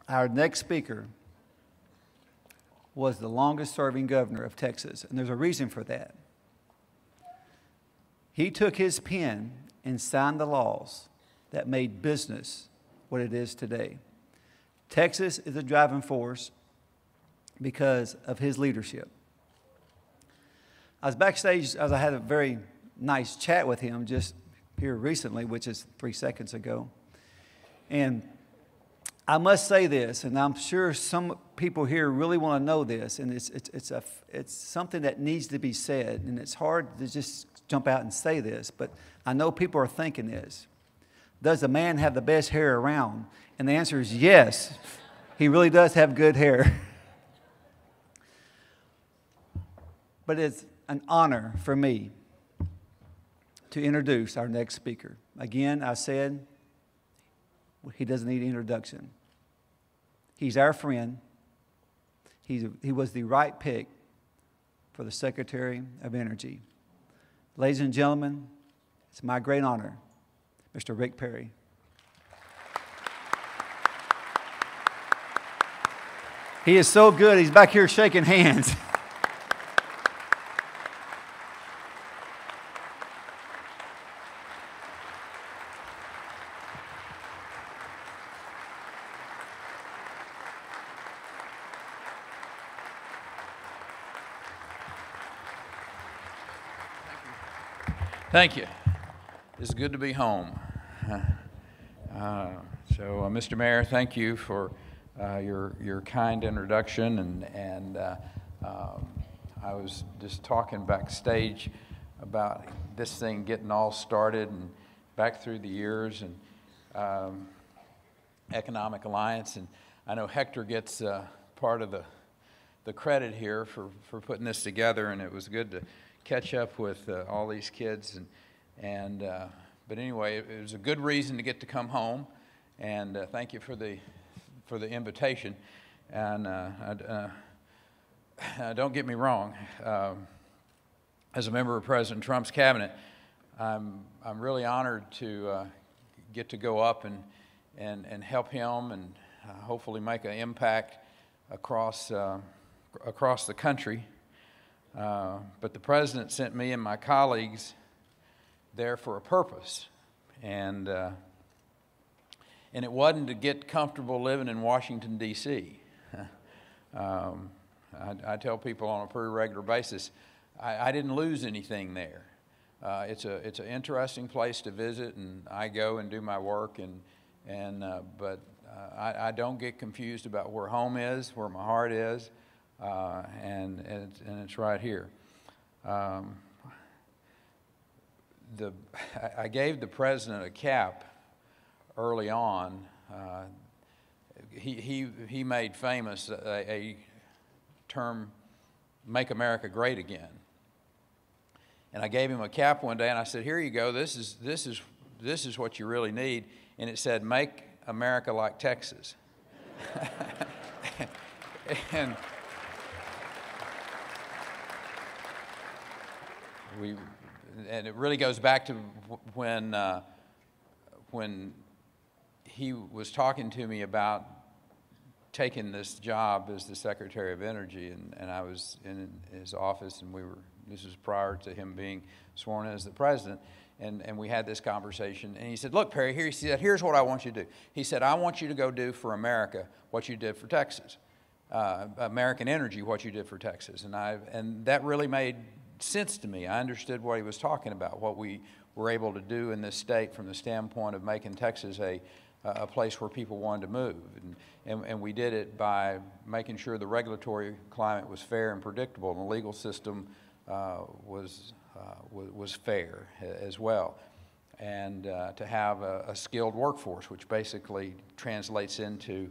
Our next speaker was the longest serving governor of Texas, and there's a reason for that. He took his pen and signed the laws that made business what it is today. Texas is a driving force because of his leadership. I was backstage as I had a very nice chat with him just here recently, which is 3 seconds ago. And I must say this, and I'm sure some people here really want to know this, and it's something that needs to be said, and it's hard to just jump out and say this, but I know people are thinking this. Does the man have the best hair around? And the answer is yes. He really does have good hair. But it's an honor for me to introduce our next speaker. Again, I said he doesn't need introduction. He's our friend. He was the right pick for the Secretary of Energy. Ladies and gentlemen, it's my great honor, Mr. Rick Perry. He is so good, he's back here shaking hands. Thank you. It's good to be home. Mr. Mayor, thank you for your kind introduction, and I was just talking backstage about this thing getting all started and back through the years and Economic Alliance, and I know Hector gets part of the credit here for putting this together, and it was good to catch up with all these kids, but anyway, it was a good reason to get to come home, and thank you for the invitation. And don't get me wrong, as a member of President Trump's cabinet, I'm really honored to get to go up and help him and hopefully make an impact across the country. But the President sent me and my colleagues there for a purpose, and it wasn't to get comfortable living in Washington, D.C. I tell people on a pretty regular basis, I didn't lose anything there. It's an interesting place to visit, and I go and do my work, but I don't get confused about where home is, where my heart is. And it's right here. I gave the president a cap early on. He made famous a term, "Make America Great Again." And I gave him a cap one day, and I said, "Here you go. This is what you really need." And it said, "Make America like Texas." And it really goes back to when he was talking to me about taking this job as the Secretary of Energy, and I was in his office, and this was prior to him being sworn in as the president, and we had this conversation, and he said, "Look, Perry, he said, here's what I want you to do." He said, "I want you to go do for America what you did for Texas, American Energy what you did for Texas," and that really made sense to me. I understood what he was talking about, what we were able to do in this state from the standpoint of making Texas a place where people wanted to move, and we did it by making sure the regulatory climate was fair and predictable, and the legal system was fair as well, and to have a skilled workforce, which basically translates into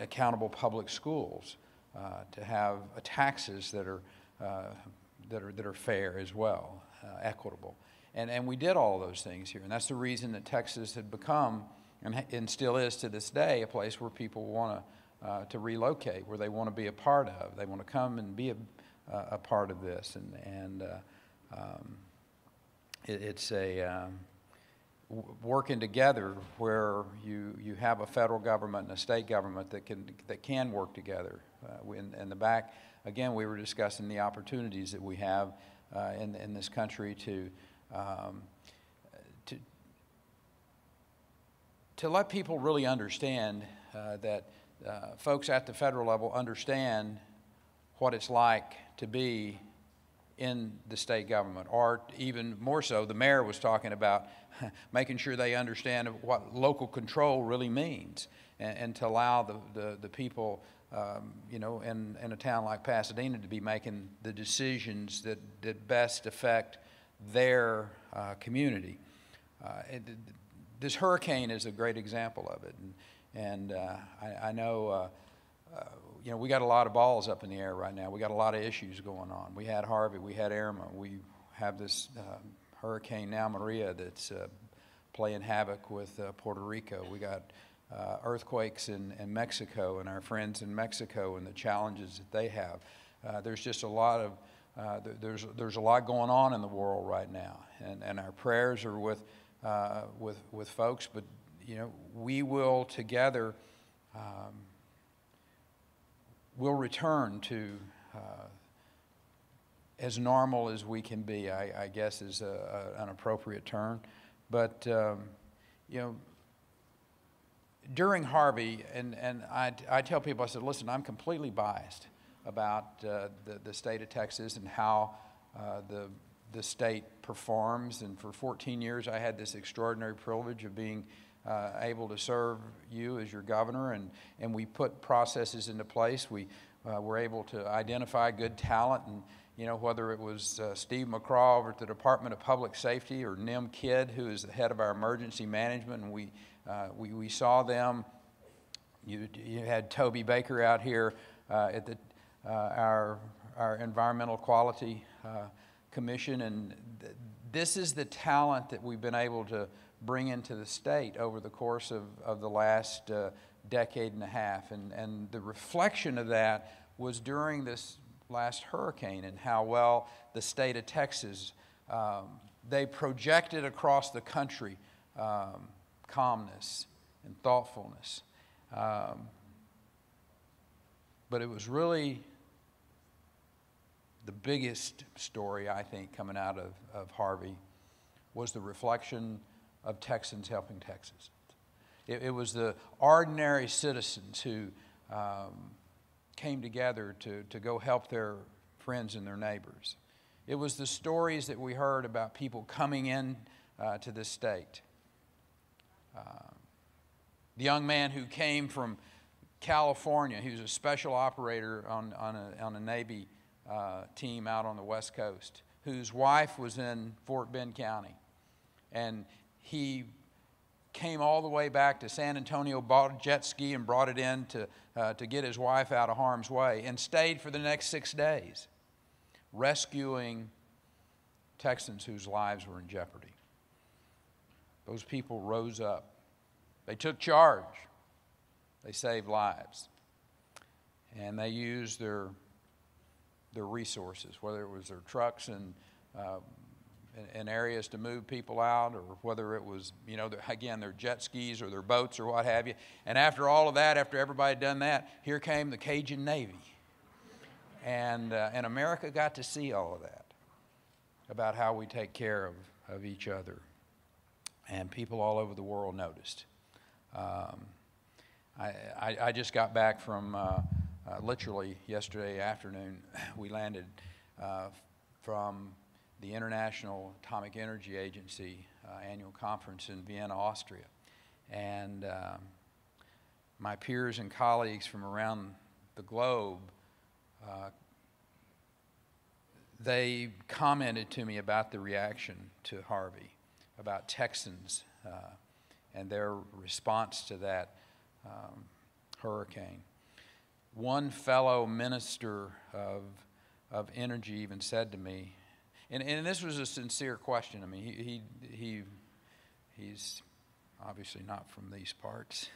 accountable public schools. To have taxes that are fair as well, equitable, and we did all of those things here, and that's the reason that Texas had become and still is to this day a place where people want to relocate, where they want to be a part of. They want to come and be a part of this, working together, where you have a federal government and a state government that can work together. In the back, again, we were discussing the opportunities that we have in this country to let people really understand that folks at the federal level understand what it's like to be in the state government, or even more so, the mayor was talking about making sure they understand what local control really means, and to allow the people, you know, in a town like Pasadena to be making the decisions that best affect their community. This hurricane is a great example of it, and I know. You know, we got a lot of balls up in the air right now. We got a lot of issues going on. We had Harvey, we had Irma, we have this hurricane now, Maria, that's playing havoc with Puerto Rico. We got earthquakes in Mexico, and our friends in Mexico and the challenges that they have. There's just a lot of there's a lot going on in the world right now, and our prayers are with folks. But you know, we will together. We'll return to as normal as we can be, I guess is an appropriate term. But, you know, during Harvey, and I tell people, I said, listen, I'm completely biased about the state of Texas and how the state performs. And for 14 years, I had this extraordinary privilege of being able to serve you as your governor, and we put processes into place. We were able to identify good talent, and you know, whether it was Steve McCraw over at the Department of Public Safety, or Nim Kidd, who is the head of our emergency management, and we saw them. You had Toby Baker out here at our Environmental Quality Commission, and this is the talent that we've been able to bring into the state over the course of the last decade and a half. And the reflection of that was during this last hurricane, and how well the state of Texas, they projected across the country calmness and thoughtfulness. But it was really the biggest story, I think, coming out of Harvey was the reflection of Texans helping Texas. It was the ordinary citizens who came together to go help their friends and their neighbors. It was the stories that we heard about people coming in to this state. The young man who came from California, he was a special operator on a Navy team out on the West Coast, whose wife was in Fort Bend County. And he came all the way back to San Antonio, bought a jet ski and brought it in to get his wife out of harm's way, and stayed for the next 6 days, rescuing Texans whose lives were in jeopardy. Those people rose up. They took charge. They saved lives. And they used their resources, whether it was their trucks and areas to move people out, or whether it was, you know, again, their jet skis or their boats or what have you. And after all of that, after everybody had done that, here came the Cajun Navy. And America got to see all of that, about how we take care of each other. And people all over the world noticed. I just got back from, literally yesterday afternoon, we landed from the International Atomic Energy Agency annual conference in Vienna, Austria. And my peers and colleagues from around the globe, they commented to me about the reaction to Harvey, about Texans and their response to that hurricane. One fellow minister of energy even said to me, and this was a sincere question. I mean, he's obviously not from these parts.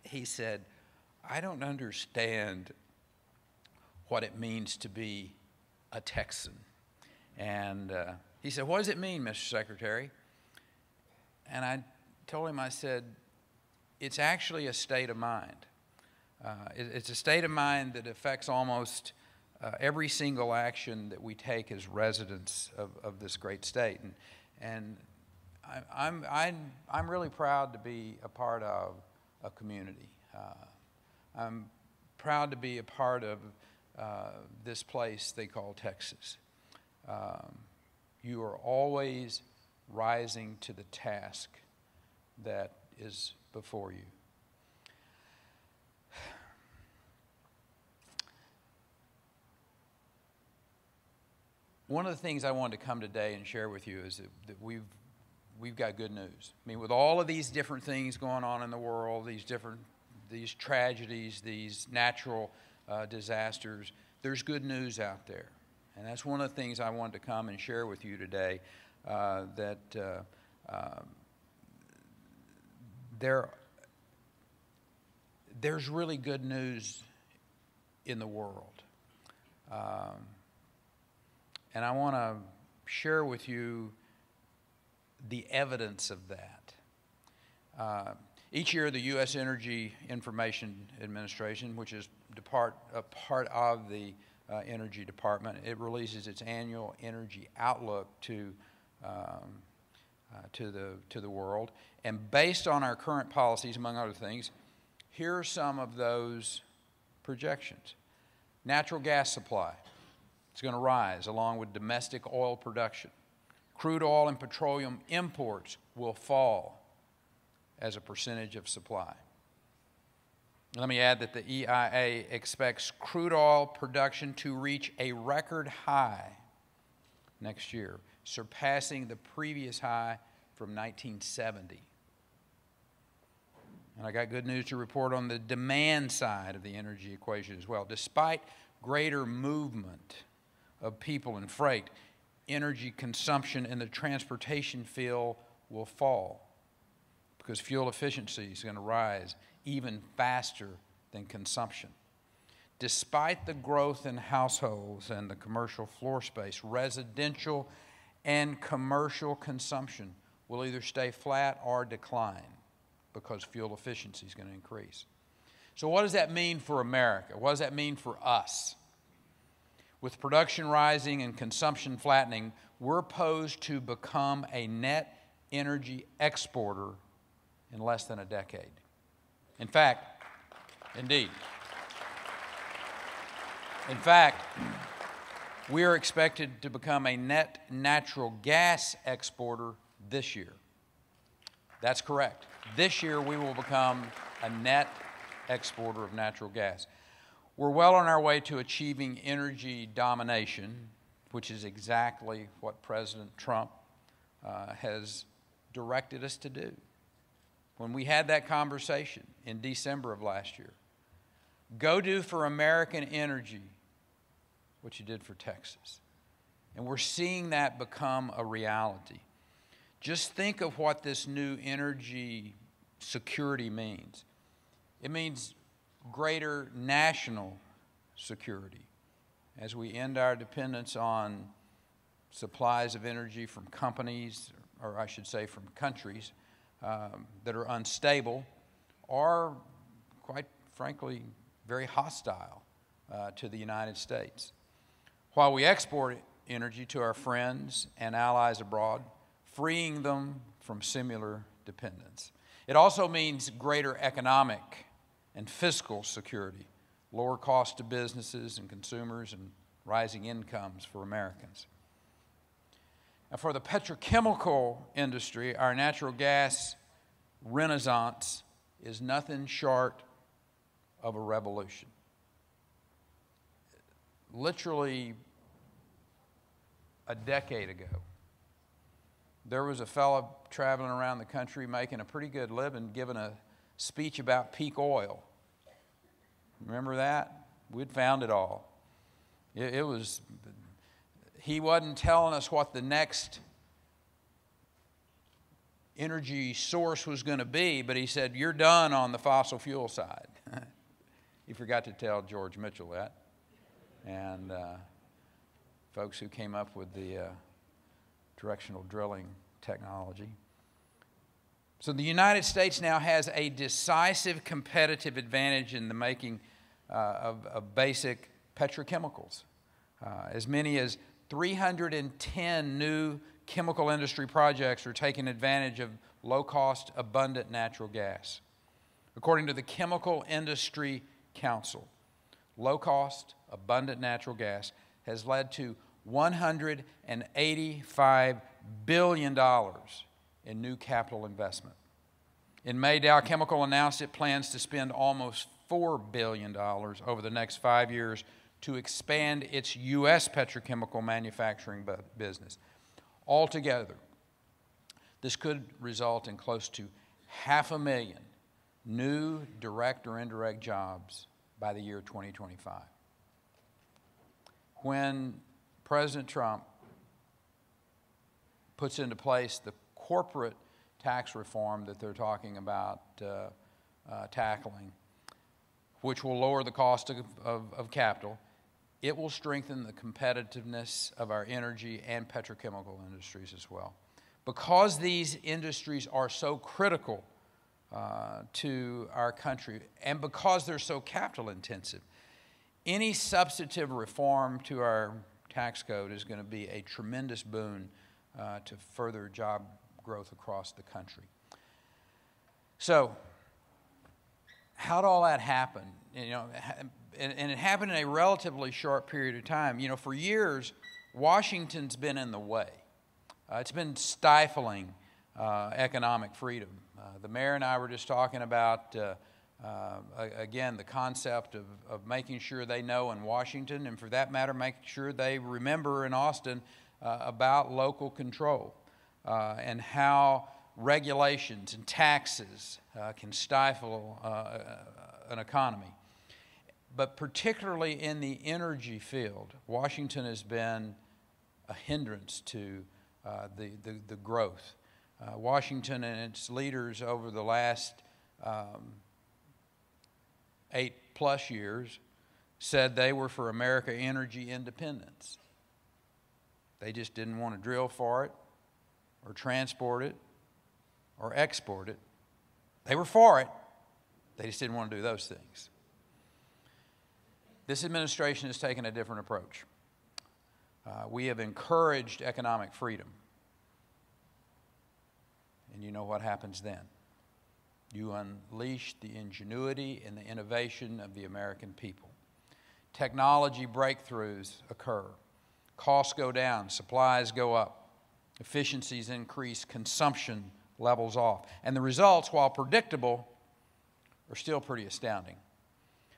He said, I don't understand what it means to be a Texan. And he said, what does it mean, Mr. Secretary? And I told him, I said, it's actually a state of mind. It's a state of mind that affects almost every single action that we take as residents of this great state. And I'm really proud to be a part of a community. I'm proud to be a part of this place they call Texas. You are always rising to the task that is before you. One of the things I wanted to come today and share with you is that we've got good news. I mean, with all of these different things going on in the world, these tragedies, these natural disasters, there's good news out there. And that's one of the things I wanted to come and share with you today, there's really good news in the world. And I want to share with you the evidence of that. Each year, the U.S. Energy Information Administration, which is a part of the Energy Department, it releases its annual energy outlook to the world. And based on our current policies, among other things, here are some of those projections. Natural gas supply is going to rise along with domestic oil production. Crude oil and petroleum imports will fall as a percentage of supply. Let me add that the EIA expects crude oil production to reach a record high next year, surpassing the previous high from 1970. And I got good news to report on the demand side of the energy equation as well. Despite greater movement of people and freight, energy consumption in the transportation field will fall because fuel efficiency is going to rise even faster than consumption. Despite the growth in households and the commercial floor space, residential and commercial consumption will either stay flat or decline because fuel efficiency is going to increase. So what does that mean for America? What does that mean for us? With production rising and consumption flattening, we're posed to become a net energy exporter in less than a decade. In fact, we are expected to become a net natural gas exporter this year. That's correct. This year we will become a net exporter of natural gas. We're well on our way to achieving energy domination, which is exactly what President Trump has directed us to do. When we had that conversation in December of last year, go do for American energy what you did for Texas. And we're seeing that become a reality. Just think of what this new energy security means. It means greater national security as we end our dependence on supplies of energy from companies, or I should say from countries, that are unstable or, quite frankly, very hostile to the United States. While we export energy to our friends and allies abroad, freeing them from similar dependence. It also means greater economic and fiscal security, lower cost to businesses and consumers, and rising incomes for Americans. Now, for the petrochemical industry, our natural gas renaissance is nothing short of a revolution. Literally a decade ago, there was a fellow traveling around the country making a pretty good living, giving a speech about peak oil. Remember that? We'd found it all. He wasn't telling us what the next energy source was going to be, but he said, you're done on the fossil fuel side. He forgot to tell George Mitchell that. And folks who came up with the directional drilling technology. So the United States now has a decisive competitive advantage in the making of basic petrochemicals. As many as 310 new chemical industry projects are taking advantage of low-cost, abundant natural gas. According to the Chemical Industry Council, low-cost, abundant natural gas has led to $185 billion in new capital investment. In May, Dow Chemical announced it plans to spend almost $4 billion over the next 5 years to expand its U.S. petrochemical manufacturing business. Altogether, this could result in close to 500,000 new direct or indirect jobs by the year 2025. When President Trump puts into place the corporate tax reform that they're talking about tackling, which will lower the cost of capital, it will strengthen the competitiveness of our energy and petrochemical industries as well. Because these industries are so critical to our country, and because they're so capital intensive, any substantive reform to our tax code is going to be a tremendous boon to further job growth across the country. So, how'd all that happen? And it happened in a relatively short period of time. For years, Washington's been in the way. It's been stifling economic freedom. The mayor and I were just talking about, again, the concept of making sure they know in Washington, and for that matter, making sure they remember in Austin about local control and how regulations and taxes can stifle an economy. But particularly in the energy field, Washington has been a hindrance to the growth. Washington and its leaders over the last 8+ years said they were for America energy independence. They just didn't want to drill for it or transport it or export it. They were for it. They just didn't want to do those things. This administration has taken a different approach. We have encouraged economic freedom. And you know what happens then. You unleash the ingenuity and the innovation of the American people. Technology breakthroughs occur. Costs go down, supplies go up, efficiencies increase, consumption levels off. And the results, while predictable, are still pretty astounding.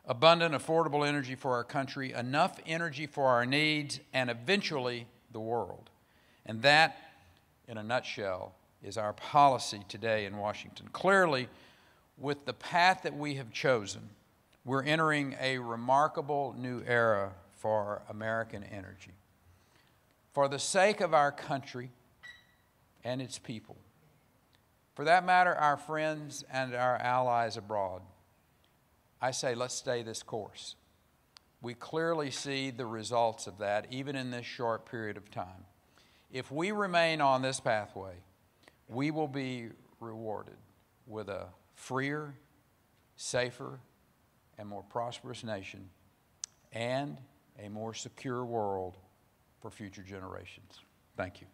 Abundant, affordable energy for our country, enough energy for our needs, and eventually the world. And that, in a nutshell, is our policy today in Washington. Clearly, with the path that we have chosen, we're entering a remarkable new era for American energy. For the sake of our country and its people, for that matter, our friends and our allies abroad, I say let's stay this course. We clearly see the results of that even in this short period of time. If we remain on this pathway, we will be rewarded with a freer, safer, and more prosperous nation and a more secure world for future generations. Thank you.